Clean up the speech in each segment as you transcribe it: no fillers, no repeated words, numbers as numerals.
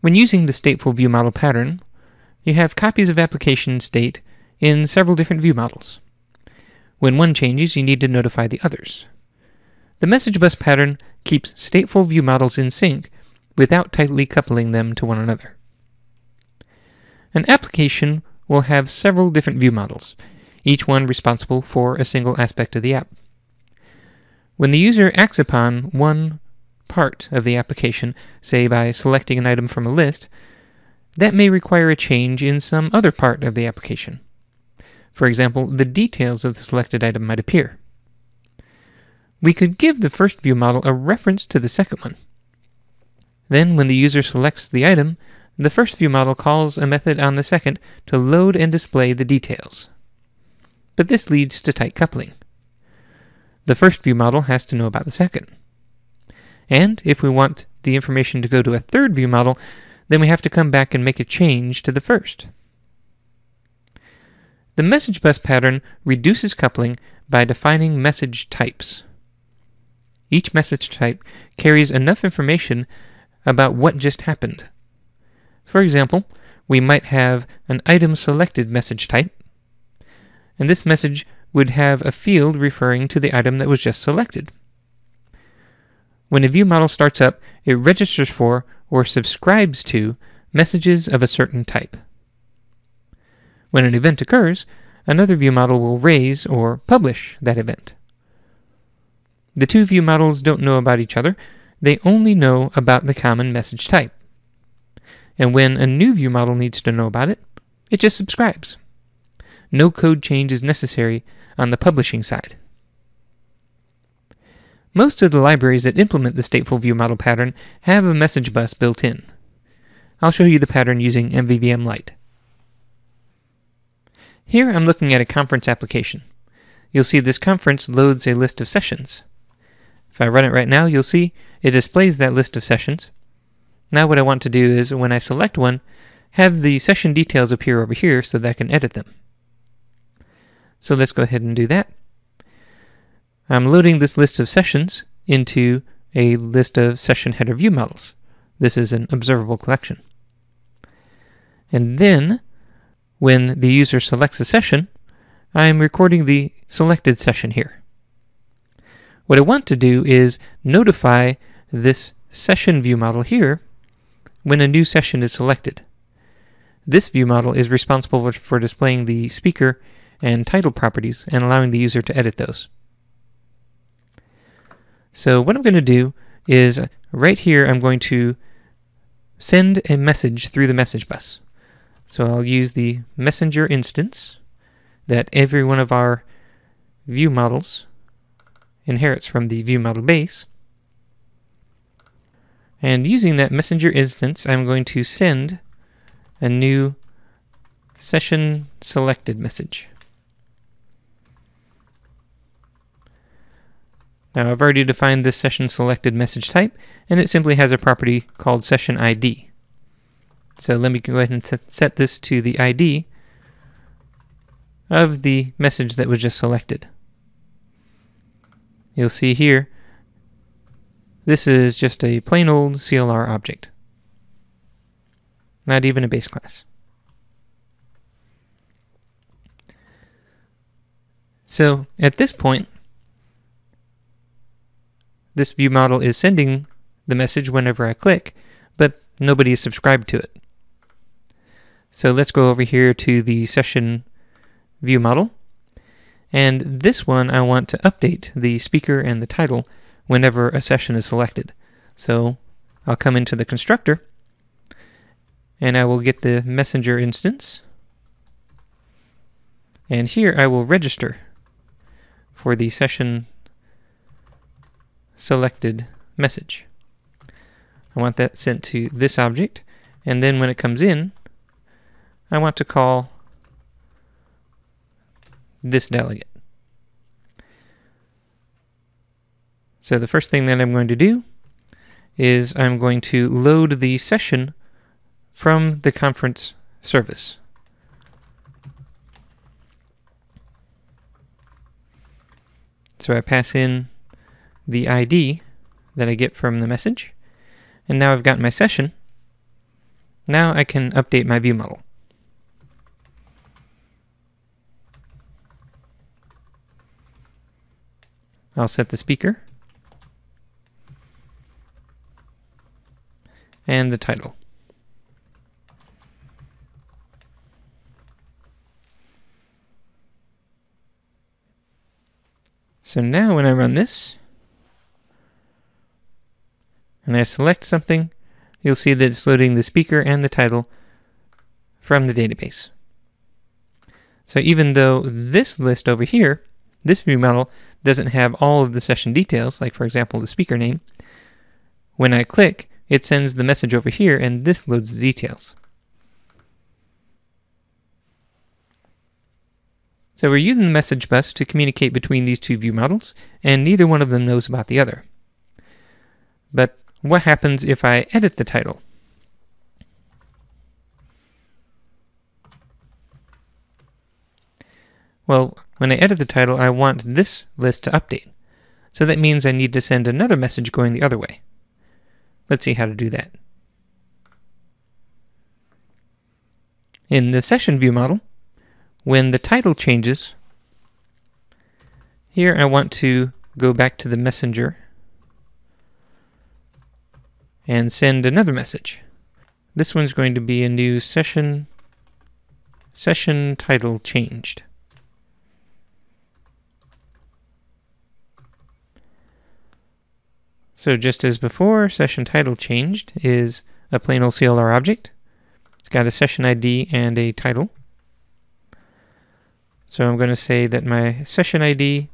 When using the stateful view model pattern, you have copies of application state in several different view models. When one changes, you need to notify the others. The message bus pattern keeps stateful view models in sync without tightly coupling them to one another. An application will have several different view models, each one responsible for a single aspect of the app. When the user acts upon one part of the application, say by selecting an item from a list, that may require a change in some other part of the application. For example, the details of the selected item might appear. We could give the first view model a reference to the second one. Then, when the user selects the item, the first view model calls a method on the second to load and display the details. But this leads to tight coupling. The first view model has to know about the second. And if we want the information to go to a third view model, then we have to come back and make a change to the first. The message bus pattern reduces coupling by defining message types. Each message type carries enough information about what just happened. For example, we might have an item selected message type, and this message would have a field referring to the item that was just selected. When a view model starts up, it registers for or subscribes to messages of a certain type. When an event occurs, another view model will raise or publish that event. The two view models don't know about each other, they only know about the common message type. And when a new view model needs to know about it, it just subscribes. No code change is necessary on the publishing side. Most of the libraries that implement the stateful view model pattern have a message bus built in. I'll show you the pattern using MVVM Lite. Here I'm looking at a conference application. You'll see this conference loads a list of sessions. If I run it right now, you'll see it displays that list of sessions. Now what I want to do is, when I select one, have the session details appear over here so that I can edit them. So let's go ahead and do that. I'm loading this list of sessions into a list of session header view models. This is an observable collection. And then, when the user selects a session, I'm recording the selected session here. What I want to do is notify this session view model here when a new session is selected. This view model is responsible for displaying the speaker and title properties and allowing the user to edit those. So what I'm going to do is, right here I'm going to send a message through the message bus. So I'll use the messenger instance that every one of our view models inherits from the view model base. And using that messenger instance, I'm going to send a new session selected message. Now I've already defined this session selected message type, and it simply has a property called session ID. So let me go ahead and set this to the ID of the message that was just selected. You'll see here, this is just a plain old CLR object, not even a base class. So at this point, this view model is sending the message whenever I click, but nobody is subscribed to it. So let's go over here to the session view model, and this one I want to update the speaker and the title whenever a session is selected. So I'll come into the constructor, and I will get the messenger instance, and here I will register for the session selected message. I want that sent to this object, and then when it comes in, I want to call this delegate. So the first thing that I'm going to do is I'm going to load the session from the conference service. So I pass in the ID that I get from the message, and now I've got my session, Now I can update my view model. I'll set the speaker and the title. So now when I run this, and I select something, you'll see that it's loading the speaker and the title from the database. So even though this list over here, this view model, doesn't have all of the session details, like for example the speaker name, when I click, it sends the message over here and this loads the details. So we're using the message bus to communicate between these two view models, and neither one of them knows about the other. But what happens if I edit the title? Well, when I edit the title, I want this list to update. So that means I need to send another message going the other way. Let's see how to do that. In the session view model, when the title changes, here I want to go back to the messenger and send another message. This one's going to be a new session title changed. So just as before, session title changed is a plain old CLR object. It's got a session ID and a title. So I'm going to say that my session ID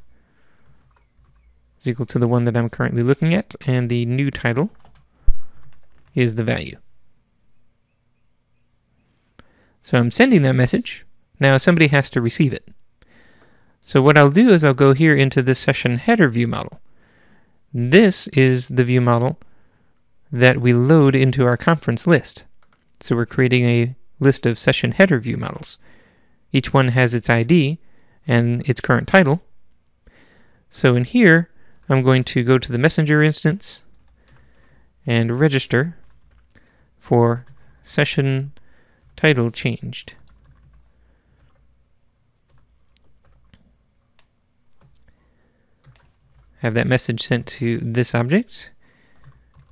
is equal to the one that I'm currently looking at, and the new title is the value. So I'm sending that message. Now somebody has to receive it. So what I'll do is I'll go here into the session header view model. This is the view model that we load into our conference list. So we're creating a list of session header view models. Each one has its ID and its current title. So in here, I'm going to go to the messenger instance and register for session title changed. Have that message sent to this object,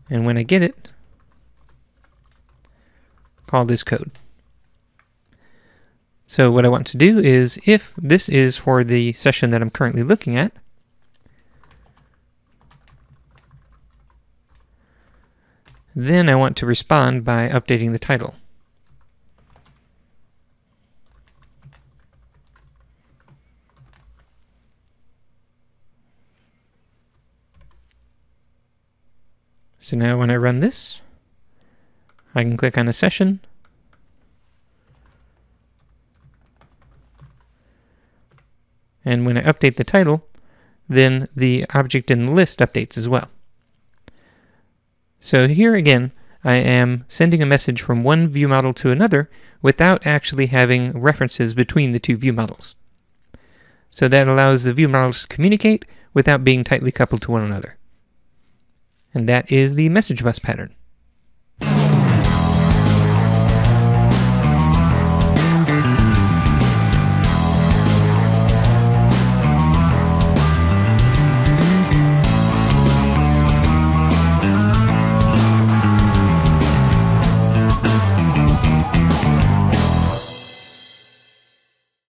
and when I get it, call this code. So what I want to do is, if this is for the session that I'm currently looking at, then I want to respond by updating the title. So now when I run this, I can click on a session, and when I update the title, then the object in the list updates as well. So here again, I am sending a message from one view model to another without actually having references between the two view models. So that allows the view models to communicate without being tightly coupled to one another. And that is the message bus pattern.